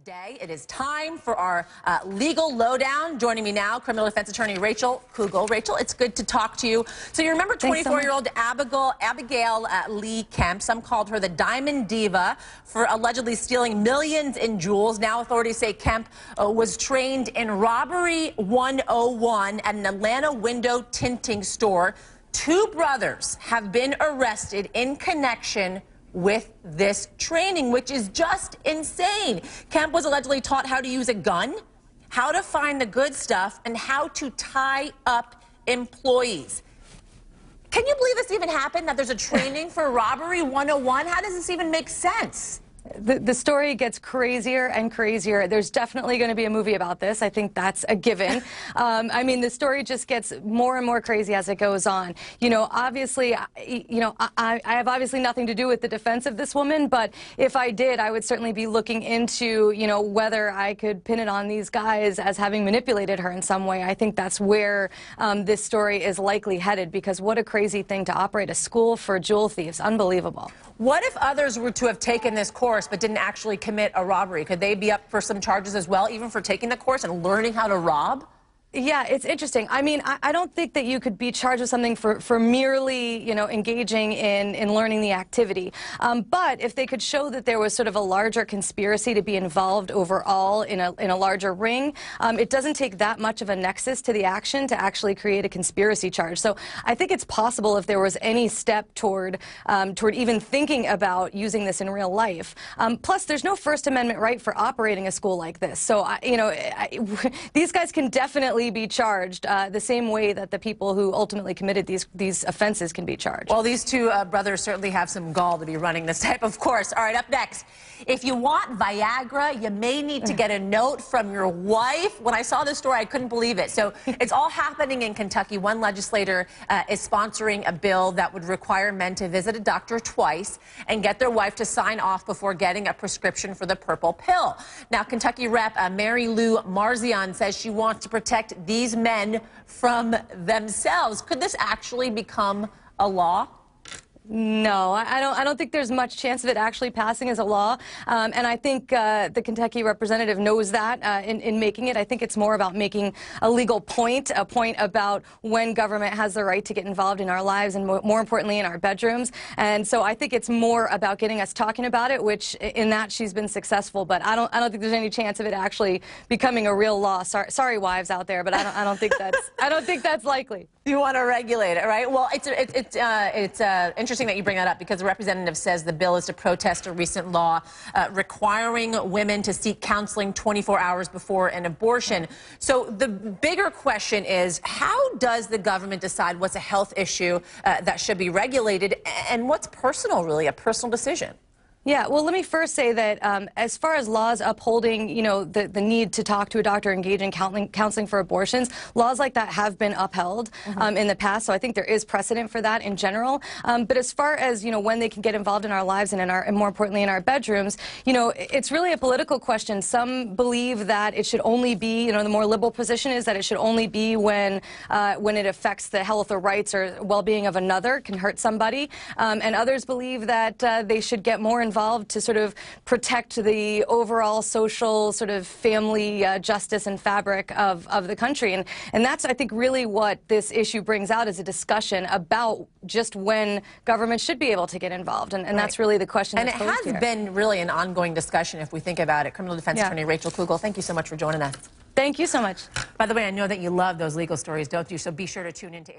day. It is time for our legal lowdown. Joining me now, criminal defense attorney Rachel Kugel. Rachel, it's good to talk to you. So you remember 24-year-old Abigail Lee Kemp? Some called her the Diamond Diva for allegedly stealing millions in jewels. Now authorities say Kemp was trained in robbery 101 at an Atlanta window tinting store. Two brothers have been arrested in connection with this training, which is just insane. Kemp was allegedly taught how to use a gun, how to find the good stuff, and how to tie up employees. Can you believe this even happened, that there's a training for robbery 101? How does this even make sense? The story gets crazier and crazier. There's definitely going to be a movie about this. I think that's a given. I mean, the story just gets more and more crazy as it goes on. You know, obviously, I have obviously nothing to do with the defense of this woman, but if I did, I would certainly be looking into, whether I could pin it on these guys as having manipulated her in some way. I think that's where this story is likely headed, because what a crazy thing to operate a school for jewel thieves. Unbelievable. What if others were to have taken this course but didn't actually commit a robbery? Could they be up for some charges as well, even for taking the course and learning how to rob? Yeah, it's interesting. I mean, I don't think that you could be charged with something for merely, engaging in learning the activity. But if they could show that there was sort of a larger conspiracy to be involved overall in a larger ring, it doesn't take that much of a nexus to the action to actually create a conspiracy charge. So I think it's possible, if there was any step toward even thinking about using this in real life. Plus, there's no First Amendment right for operating a school like this. So, these guys can definitely be charged the same way that the people who ultimately committed these offenses can be charged. Well, these two brothers certainly have some gall to be running this type of course. All right, up next, if you want Viagra, you may need to get a note from your wife. When I saw this story, I couldn't believe it. So it's all happening in Kentucky. One legislator is sponsoring a bill that would require men to visit a doctor twice and get their wife to sign off before getting a prescription for the purple pill. Now, Kentucky Rep. Mary Lou Marzion says she wants to protect these men from themselves. Could this actually become a law? No, I don't think there's much chance of it actually passing as a law, and I think the Kentucky representative knows that in making it. I think it's more about making a legal point, a point about when government has the right to get involved in our lives and more importantly in our bedrooms. And so I think it's more about getting us talking about it, which in that she's been successful. But I don't think there's any chance of it actually becoming a real law. Sorry, wives out there, but I don't think that's likely. You want to regulate it, right? Well, it's interesting that you bring that up, because the representative says the bill is to protest a recent law requiring women to seek counseling 24 hours before an abortion. So the bigger question is, how does the government decide what's a health issue that should be regulated, and what's personal, really, a personal decision? Yeah, well, let me first say that as far as laws upholding, the need to talk to a doctor, engage in counseling for abortions, laws like that have been upheld in the past. So I think there is precedent for that in general. But as far as, when they can get involved in our lives and more importantly in our bedrooms, it's really a political question. Some believe that it should only be, the more liberal position is that it should only be when it affects the health or rights or well-being of another, can hurt somebody. And others believe that they should get more involved to sort of protect the overall social sort of family justice and fabric of the country. And that's, I think, really what this issue brings out, is a discussion about just when government should be able to get involved. And that's really the question that's posed here. And it has been really an ongoing discussion, if we think about it. Criminal defense attorney Rachel Kugel, thank you so much for joining us. Thank you so much. By the way, I know that you love those legal stories, don't you? So be sure to tune in to